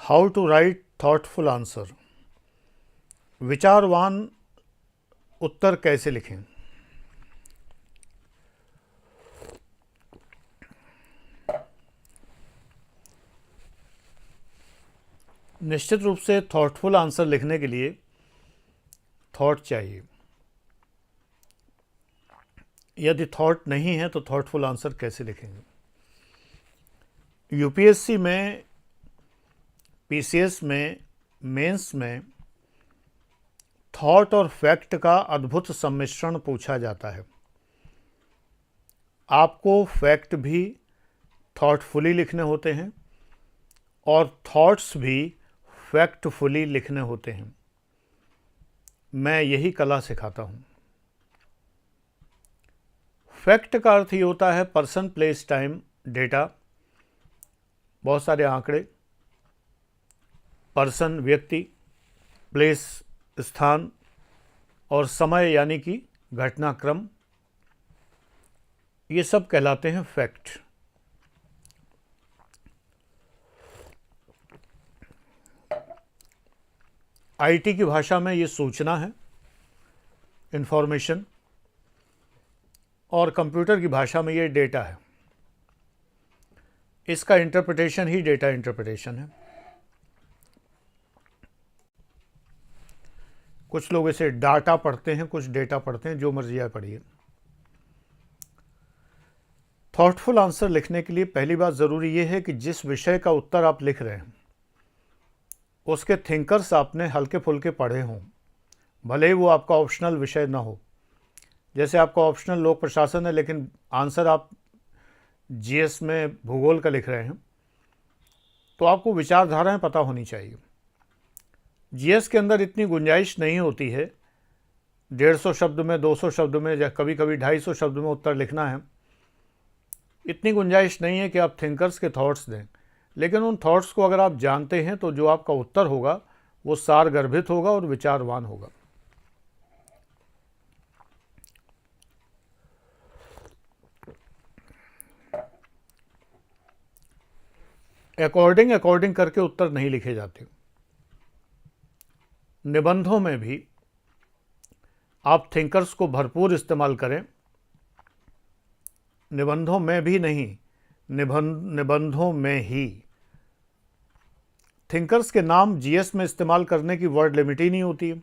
How to write thoughtful answer. विचारवान उत्तर कैसे लिखें। निश्चित रूप से थॉटफुल आंसर लिखने के लिए थॉट चाहिए। यदि थॉट नहीं है तो थॉटफुल आंसर कैसे लिखेंगे। यूपीएससी में, पीसीएस में, मेंस में थॉट और फैक्ट का अद्भुत सम्मिश्रण पूछा जाता है। आपको फैक्ट भी थॉटफुली लिखने होते हैं और थॉट्स भी फैक्टफुली लिखने होते हैं। मैं यही कला सिखाता हूं। फैक्ट का अर्थ ये होता है पर्सन, प्लेस, टाइम, डेटा, बहुत सारे आंकड़े। पर्सन व्यक्ति, प्लेस स्थान, और समय यानी कि घटनाक्रम, ये सब कहलाते हैं फैक्ट। आईटी की भाषा में ये सूचना है, इंफॉर्मेशन, और कंप्यूटर की भाषा में ये डेटा है। इसका इंटरप्रिटेशन ही डेटा इंटरप्रिटेशन है। कुछ लोग इसे डाटा पढ़ते हैं, कुछ डेटा पढ़ते हैं, जो मर्जी है पढ़िए। थॉटफुल आंसर लिखने के लिए पहली बात ज़रूरी ये है कि जिस विषय का उत्तर आप लिख रहे हैं उसके थिंकर्स आपने हल्के फुल्के पढ़े हों, भले ही वो आपका ऑप्शनल विषय ना हो। जैसे आपका ऑप्शनल लोक प्रशासन है लेकिन आंसर आप जीएस में भूगोल का लिख रहे हैं, तो आपको विचारधाराएं पता होनी चाहिए। जीएस के अंदर इतनी गुंजाइश नहीं होती है 150 शब्द में, 200 शब्द में, या कभी कभी 250 शब्द में उत्तर लिखना है। इतनी गुंजाइश नहीं है कि आप थिंकर्स के थॉट्स दें, लेकिन उन थॉट्स को अगर आप जानते हैं तो जो आपका उत्तर होगा वो सारगर्भित होगा और विचारवान होगा। अकॉर्डिंग करके उत्तर नहीं लिखे जाते। निबंधों में भी आप थिंकर्स को भरपूर इस्तेमाल करें। निबंधों में भी नहीं, निबंधों में ही। थिंकर्स के नाम जीएस में इस्तेमाल करने की वर्ड लिमिट ही नहीं होती है,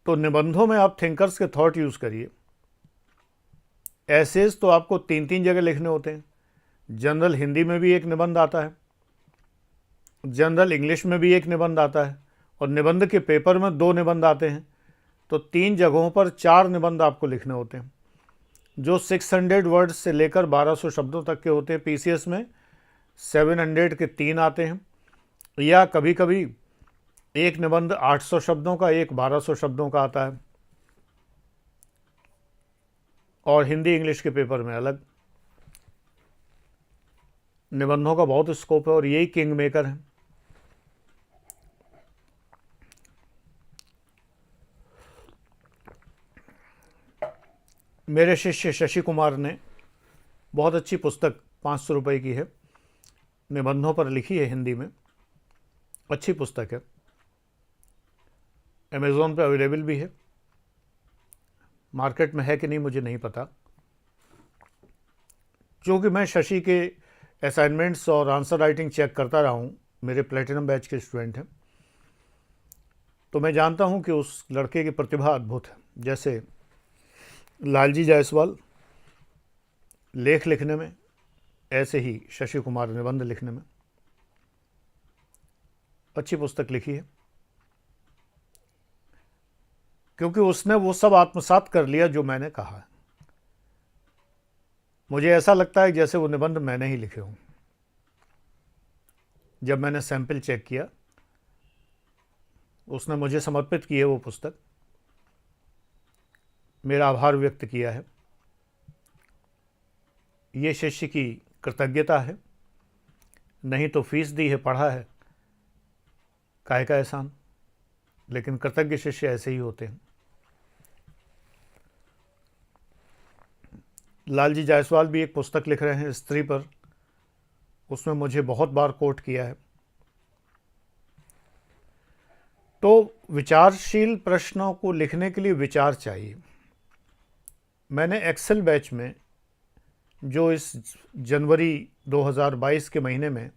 तो निबंधों में आप थिंकर्स के थॉट यूज़ करिए। एसेज तो आपको 3-3 जगह लिखने होते हैं। जनरल हिंदी में भी एक निबंध आता है, जनरल इंग्लिश में भी एक निबंध आता है, और निबंध के पेपर में 2 निबंध आते हैं। तो 3 जगहों पर 4 निबंध आपको लिखने होते हैं, जो 600 वर्ड्स से लेकर 1200 शब्दों तक के होते हैं। पीसीएस में 700 के 3 आते हैं, या कभी कभी एक निबंध 800 शब्दों का, एक 1200 शब्दों का आता है, और हिंदी इंग्लिश के पेपर में अलग। निबंधों का बहुत स्कोप है और यही किंग मेकर है। मेरे शिष्य शशि कुमार ने बहुत अच्छी पुस्तक 500 रुपये की है, निबंधों पर लिखी है, हिंदी में। अच्छी पुस्तक है, अमेज़ॉन पे अवेलेबल भी है। मार्केट में है कि नहीं मुझे नहीं पता, क्योंकि मैं शशि के असाइनमेंट्स और आंसर राइटिंग चेक करता रहा हूँ। मेरे प्लेटिनम बैच के स्टूडेंट हैं, तो मैं जानता हूँ कि उस लड़के की प्रतिभा अद्भुत है। जैसे लालजी जायसवाल लेख लिखने में, ऐसे ही शशि कुमार निबंध लिखने में। अच्छी पुस्तक लिखी है, क्योंकि उसने वो सब आत्मसात कर लिया जो मैंने कहा है। मुझे ऐसा लगता है जैसे वो निबंध मैंने ही लिखे हों। जब मैंने सैंपल चेक किया, उसने मुझे समर्पित की है वो पुस्तक, मेरा आभार व्यक्त किया है। ये शिष्य की कृतज्ञता है, नहीं तो फीस दी है, पढ़ा है, काहे का एहसान। लेकिन कृतज्ञ शिष्य ऐसे ही होते हैं। लालजी जायसवाल भी एक पुस्तक लिख रहे हैं स्त्री पर, उसमें मुझे बहुत बार कोट किया है। तो विचारशील प्रश्नों को लिखने के लिए विचार चाहिए। मैंने एक्सेल बैच में जो इस जनवरी 2022 के महीने में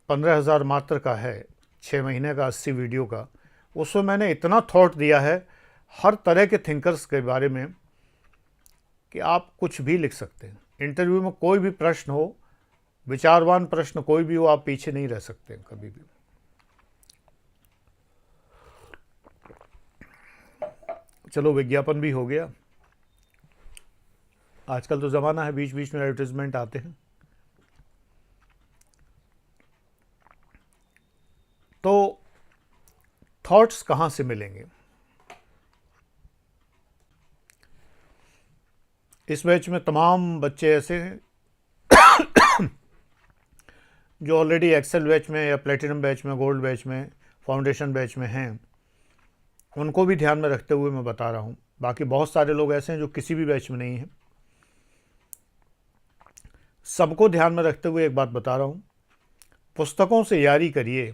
15,000 मात्र का है, 6 महीने का 80 वीडियो का, उसमें मैंने इतना थॉट दिया है हर तरह के थिंकर्स के बारे में कि आप कुछ भी लिख सकते हैं। इंटरव्यू में कोई भी प्रश्न हो, विचारवान प्रश्न कोई भी हो, आप पीछे नहीं रह सकते कभी भी। चलो, विज्ञापन भी हो गया। आजकल तो ज़माना है, बीच बीच में एडवर्टाइजमेंट आते हैं। तो थॉट्स कहाँ से मिलेंगे? इस बैच में तमाम बच्चे ऐसे हैं जो ऑलरेडी एक्सेल बैच में या प्लेटिनम बैच में, गोल्ड बैच में, फाउंडेशन बैच में हैं। उनको भी ध्यान में रखते हुए मैं बता रहा हूँ। बाकी बहुत सारे लोग ऐसे हैं जो किसी भी बैच में नहीं हैं। सबको ध्यान में रखते हुए एक बात बता रहा हूँ, पुस्तकों से यारी करिए।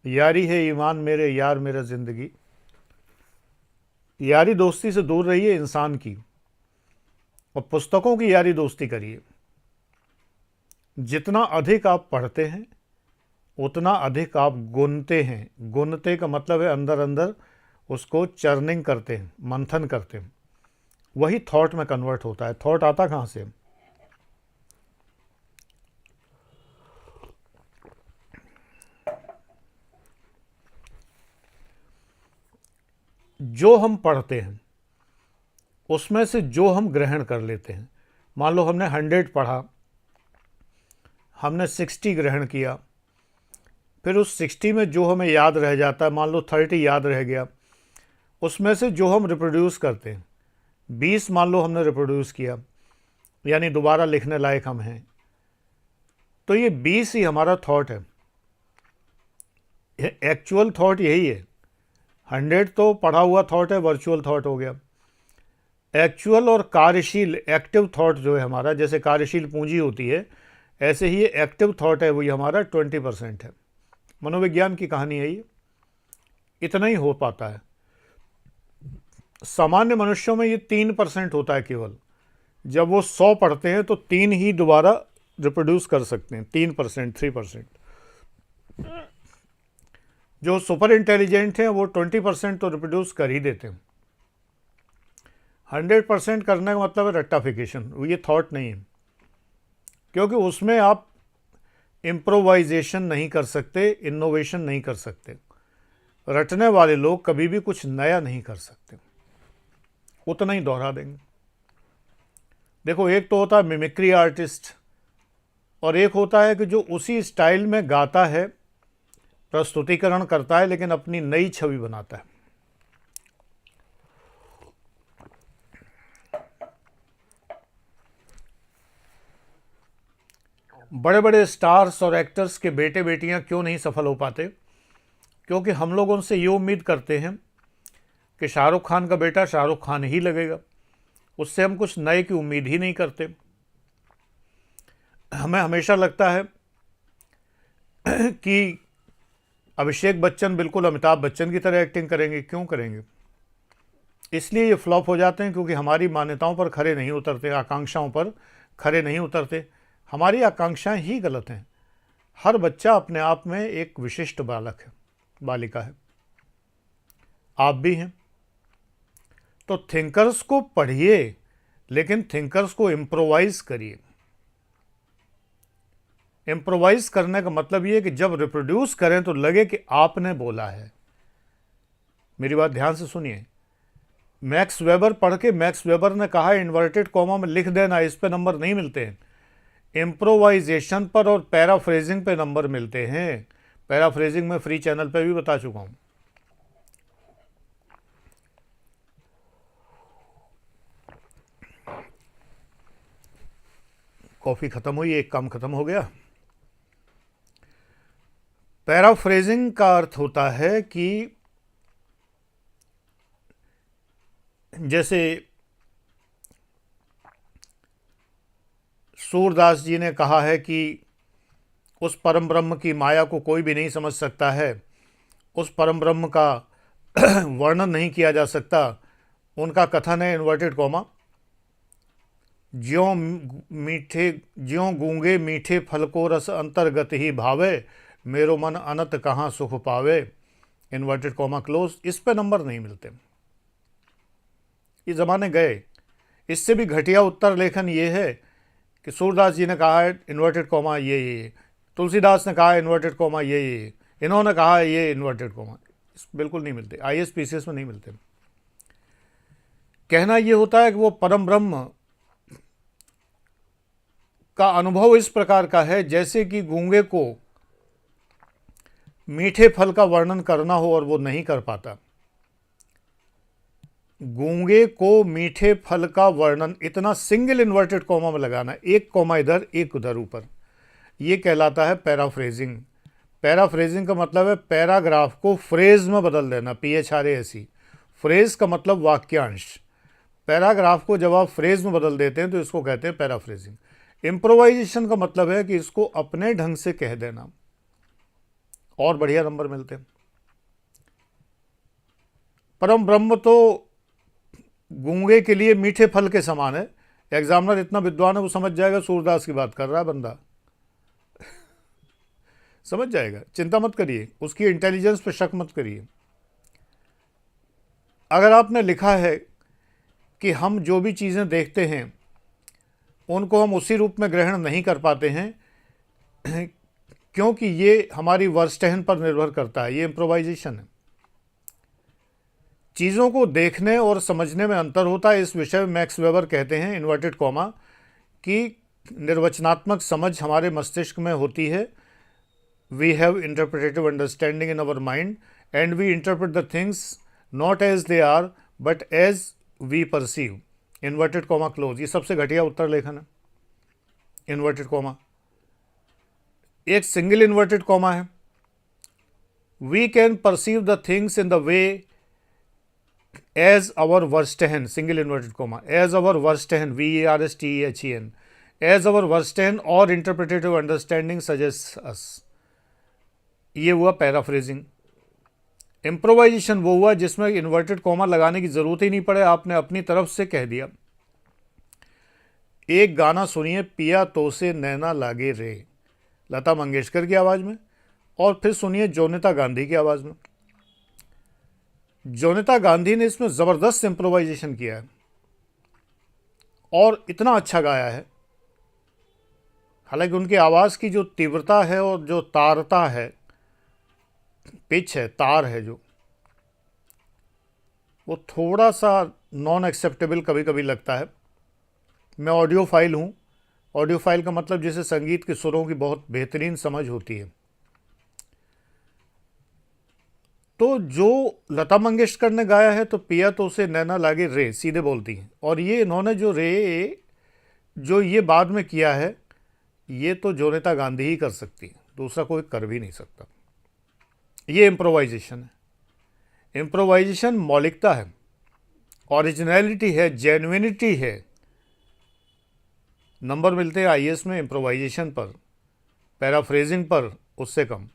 यारी है ईमान मेरे यार मेरा ज़िंदगी। यारी दोस्ती से दूर रहिए इंसान की, और पुस्तकों की यारी दोस्ती करिए। जितना अधिक आप पढ़ते हैं उतना अधिक आप गुनते हैं। गुनते का मतलब है अंदर अंदर उसको चर्निंग करते हैं, मंथन करते हैं, वही थॉट में कन्वर्ट होता है। थॉट आता कहाँ से? जो हम पढ़ते हैं उसमें से जो हम ग्रहण कर लेते हैं, मान लो हमने 100 पढ़ा, हमने 60 ग्रहण किया, फिर उस 60 में जो हमें याद रह जाता है, मान लो 30 याद रह गया, उसमें से जो हम रिप्रोड्यूस करते हैं, 20 मान लो हमने रिप्रोड्यूस किया, यानी दोबारा लिखने लायक हम हैं, तो ये 20 ही हमारा थॉट है। एक्चुअल थॉट यही है। 100 तो पढ़ा हुआ थॉट है, वर्चुअल थॉट हो गया। एक्चुअल और कार्यशील, एक्टिव थॉट जो है हमारा, जैसे कार्यशील पूंजी होती है, ऐसे ही ये एक्टिव थॉट है, वही हमारा 20% है। मनोविज्ञान की कहानी है ये। इतना ही हो पाता है। सामान्य मनुष्यों में ये 3% होता है केवल। जब वो 100 पढ़ते हैं तो 3 ही दोबारा रिप्रोड्यूस कर सकते हैं। 3%, 3%। जो सुपर इंटेलिजेंट हैं वो 20% तो रिप्रोड्यूस कर ही देते हैं। 100% करने का मतलब है रेक्टाफिकेशन, ये थॉट नहीं है, क्योंकि उसमें आप इम्प्रोवाइजेशन नहीं कर सकते, इनोवेशन नहीं कर सकते। रटने वाले लोग कभी भी कुछ नया नहीं कर सकते, उतना ही दोहरा देंगे। देखो, एक तो होता है मिमिक्री आर्टिस्ट, और एक होता है कि जो उसी स्टाइल में गाता है, प्रस्तुतिकरण करता है, लेकिन अपनी नई छवि बनाता है। बड़े बड़े स्टार्स और एक्टर्स के बेटे बेटियां क्यों नहीं सफल हो पाते? क्योंकि हम लोग उनसे ये उम्मीद करते हैं कि शाहरुख खान का बेटा शाहरुख खान ही लगेगा। उससे हम कुछ नए की उम्मीद ही नहीं करते। हमें हमेशा लगता है कि अभिषेक बच्चन बिल्कुल अमिताभ बच्चन की तरह एक्टिंग करेंगे। क्यों करेंगे? इसलिए ये फ्लॉप हो जाते हैं क्योंकि हमारी मान्यताओं पर खरे नहीं उतरते, आकांक्षाओं पर खरे नहीं उतरते। हमारी आकांक्षाएं ही गलत हैं। हर बच्चा अपने आप में एक विशिष्ट बालक है, बालिका है। आप भी हैं। तो थिंकर्स को पढ़िए, लेकिन थिंकर्स को इम्प्रोवाइज करिए। इम्प्रोवाइज करने का मतलब ये है कि जब रिप्रोड्यूस करें तो लगे कि आपने बोला है। मेरी बात ध्यान से सुनिए। मैक्स वेबर पढ़ के मैक्स वेबर ने कहा इन्वर्टेड कॉमा में लिख देना, इस पे नंबर नहीं मिलते हैं। इम्प्रोवाइजेशन पर और पैराफ्रेजिंग पे नंबर मिलते हैं। पैराफ्रेजिंग में फ्री चैनल पे भी बता चुका हूं। कॉफ़ी ख़त्म हुई, एक काम ख़त्म हो गया। पैराफ्रेजिंग का अर्थ होता है कि जैसे सूरदास जी ने कहा है कि उस परम ब्रह्म की माया को कोई भी नहीं समझ सकता है, उस परम ब्रह्म का वर्णन नहीं किया जा सकता। उनका कथन है इन्वर्टेड कॉमा, ज्यों गूंगे मीठे फल को रस अंतर्गत ही भावे, मेरो मन अनंत कहाँ सुख पावे, इन्वर्टेड कॉमा क्लोज। इस पे नंबर नहीं मिलते, ये ज़माने गए। इससे भी घटिया उत्तर लेखन ये है कि सूरदास जी ने कहा है इन्वर्टेड कॉमा ये, तुलसीदास ने कहा है इन्वर्टेड कॉमा ये, इन्होंने कहा है ये इन्वर्टेड कॉमा। बिल्कुल नहीं मिलते, ISPCS में नहीं मिलते। कहना ये होता है कि वो परम ब्रह्म का अनुभव इस प्रकार का है जैसे कि गूंगे को मीठे फल का वर्णन करना हो और वो नहीं कर पाता। गूंगे को मीठे फल का वर्णन इतना सिंगल इन्वर्टेड कॉमा में लगाना, एक कॉमा इधर एक उधर ऊपर, ये कहलाता है पैराफ्रेजिंग। पैराफ्रेजिंग का मतलब है पैराग्राफ को फ्रेज में बदल देना, PHRASE। फ्रेज का मतलब वाक्यांश। पैराग्राफ को जब आप फ्रेज में बदल देते हैं तो इसको कहते हैं पैराफ्रेजिंग। इम्प्रोवाइजेशन का मतलब है कि इसको अपने ढंग से कह देना, और बढ़िया नंबर मिलते हैं। परम ब्रह्म तो गूंगे के लिए मीठे फल के समान है। एग्जामिनर इतना विद्वान है, वो समझ जाएगा सूरदास की बात कर रहा है बंदा समझ जाएगा, चिंता मत करिए, उसकी इंटेलिजेंस पे शक मत करिए। अगर आपने लिखा है कि हम जो भी चीज़ें देखते हैं उनको हम उसी रूप में ग्रहण नहीं कर पाते हैं क्योंकि ये हमारी वर्स्टहन पर निर्भर करता है, ये इम्प्रोवाइजेशन है। चीज़ों को देखने और समझने में अंतर होता है। इस विषय में मैक्स वेबर कहते हैं इन्वर्टेड कॉमा कि निर्वचनात्मक समझ हमारे मस्तिष्क में होती है। We have interpretive understanding in our mind and we interpret the things not as they are but as we perceive, inverted comma close. ये सबसे घटिया उत्तर लेखन है, इन्वर्टेड कॉमा। एक सिंगल इन्वर्टेड कॉमा है, we can perceive the things in the way as our verstehen, single inverted comma, as our verstehen, VERSTEHEN, as our verstehen और interpretive understanding suggest us. ये हुआ पैराफ्रेजिंग। इम्प्रोवाइजेशन वो हुआ जिसमें inverted comma लगाने की जरूरत ही नहीं पड़े, आपने अपनी तरफ से कह दिया। एक गाना सुनिए, पिया तो से नैना लागे रे, लता मंगेशकर की आवाज़ में, और फिर सुनिए जोनिता गांधी की आवाज़ में। जोनिता गांधी ने इसमें ज़बरदस्त इम्प्रोवाइजेशन किया है और इतना अच्छा गाया है। हालांकि उनकी आवाज़ की जो तीव्रता है और जो तारता है, पिच है, तार है जो, वो थोड़ा सा नॉन एक्सेप्टेबल कभी कभी लगता है। मैं ऑडियो फाइल हूँ, ऑडियो फाइल का मतलब जिसे संगीत के सुरों की बहुत बेहतरीन समझ होती है। तो जो लता मंगेशकर ने गाया है तो पिया तो उसे नैना लागे रे सीधे बोलती हैं, और ये इन्होंने जो रे जो ये बाद में किया है ये तो जोनिता गांधी ही कर सकती है, दूसरा कोई कर भी नहीं सकता। ये इम्प्रोवाइजेशन है। इम्प्रोवाइजेशन मौलिकता है, ओरिजिनलिटी है, जेन्युइनिटी है। नंबर मिलते हैं IAS में इम्प्रोवाइजेशन पर, पैराफ्रेजिंग पर उससे कम,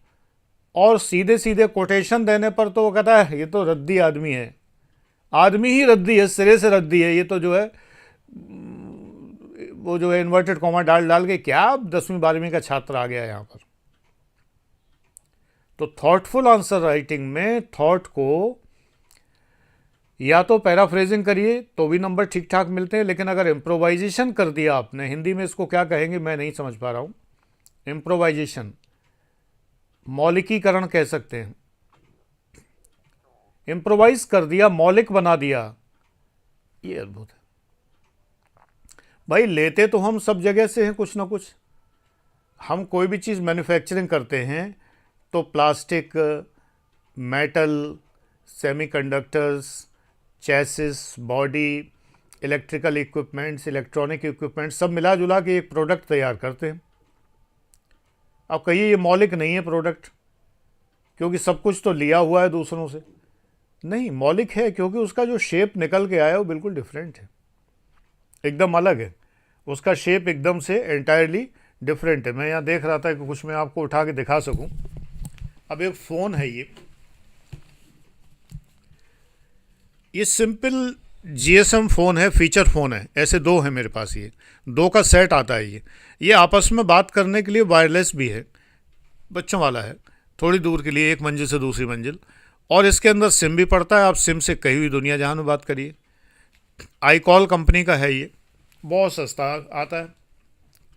और सीधे सीधे कोटेशन देने पर तो वो कहता है ये तो रद्दी आदमी है, आदमी ही रद्दी है, सिरे से रद्दी है। ये तो जो है वो जो है इन्वर्टेड कॉमा डाल डाल के क्या 10वीं 12वीं का छात्र आ गया यहाँ पर। तो थॉटफुल आंसर राइटिंग में थॉट को या तो पैराफ्रेजिंग करिए तो भी नंबर ठीक ठाक मिलते हैं, लेकिन अगर इम्प्रोवाइजेशन कर दिया आपने, हिंदी में इसको क्या कहेंगे मैं नहीं समझ पा रहा हूँ, इम्प्रोवाइजेशन, मौलिकीकरण कह सकते हैं। इम्प्रोवाइज कर दिया, मौलिक बना दिया, ये अद्भुत है भाई। लेते तो हम सब जगह से हैं कुछ ना कुछ। हम कोई भी चीज़ मैन्युफैक्चरिंग करते हैं तो plastic, metal, semiconductors, chassis, body, electrical equipments, electronic equipments, सब मिला जुला के एक प्रोडक्ट तैयार करते हैं। अब कहिए ये मौलिक नहीं है प्रोडक्ट, क्योंकि सब कुछ तो लिया हुआ है दूसरों से। नहीं, मौलिक है क्योंकि उसका जो शेप निकल के आया वो बिल्कुल डिफरेंट है, एकदम अलग है। उसका शेप एकदम से एंटायरली डिफरेंट है। मैं यहाँ देख रहा था कि कुछ मैं आपको उठा के दिखा सकूं। अब एक फ़ोन है, ये सिंपल जीएसएम फ़ोन है, फीचर फ़ोन है। ऐसे दो है मेरे पास, ये दो का सेट आता है। ये आपस में बात करने के लिए वायरलेस भी है, बच्चों वाला है, थोड़ी दूर के लिए, एक मंजिल से दूसरी मंजिल। और इसके अंदर सिम भी पड़ता है, आप सिम से कहीं भी दुनिया जहां में बात करिए। iCall कंपनी का है, ये बहुत सस्ता आता है,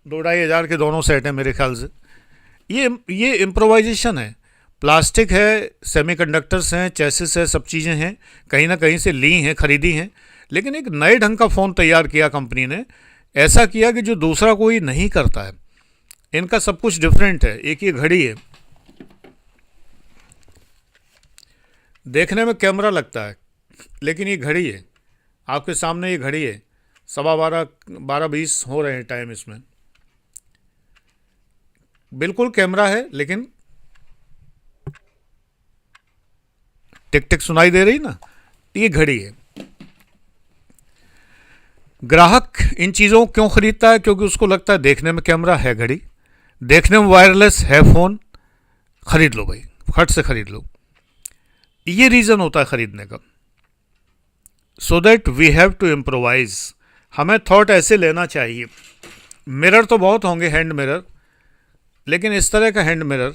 2-2,500 के दोनों सेट हैं मेरे ख्याल से। ये इम्प्रोवाइजेशन है, प्लास्टिक है, सेमीकंडक्टर्स हैं, चेसिस है, सब चीज़ें हैं, कहीं ना कहीं से ली हैं, खरीदी हैं, लेकिन एक नए ढंग का फ़ोन तैयार किया कंपनी ने। ऐसा किया कि जो दूसरा कोई नहीं करता है। इनका सब कुछ डिफरेंट है। एक ये घड़ी है, देखने में कैमरा लगता है, लेकिन ये घड़ी है। आपके सामने ये घड़ी है, 12:15 हो रहे हैं टाइम इसमें। बिल्कुल कैमरा है, लेकिन टिक टिक सुनाई दे रही ना, ये घड़ी है। ग्राहक इन चीज़ों को क्यों खरीदता है? क्योंकि उसको लगता है देखने में कैमरा है, घड़ी देखने में वायरलेस है, फ़ोन खरीद लो भाई, फट से खरीद लो। ये रीज़न होता है खरीदने का। So that we have to improvise. हमें थॉट ऐसे लेना चाहिए। मिरर तो बहुत होंगे, हैंड मिरर, लेकिन इस तरह का हैंड मिरर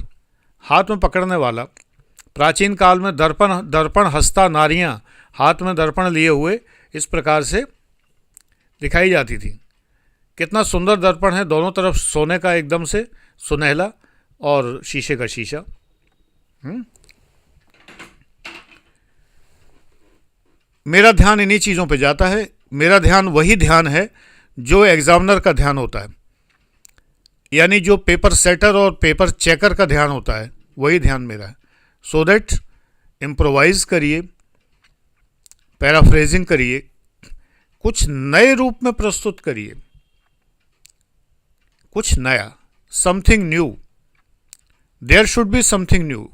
हाथ में पकड़ने वाला। प्राचीन काल में दर्पण हस्ता नारियां हाथ में दर्पण लिए हुए इस प्रकार से दिखाई जाती थी। कितना सुंदर दर्पण है, दोनों तरफ सोने का एकदम से सुनहला और शीशे का शीशा। मेरा ध्यान इन्हीं चीज़ों पे जाता है। मेरा ध्यान वही ध्यान है जो एग्जामिनर का ध्यान होता है, यानी जो पेपर सेटर और पेपर चेकर का ध्यान होता है, वही ध्यान मेरा है। सो दैट इम्प्रोवाइज करिए, पैराफ्रेजिंग करिए, कुछ नए रूप में प्रस्तुत करिए, कुछ नया, something new. There should be something new.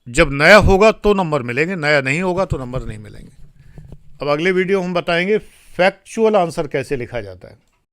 जब नया होगा तो नंबर मिलेंगे, नया नहीं होगा तो नंबर नहीं मिलेंगे। अब अगले वीडियो हम बताएंगे फैक्चुअल आंसर कैसे लिखा जाता है।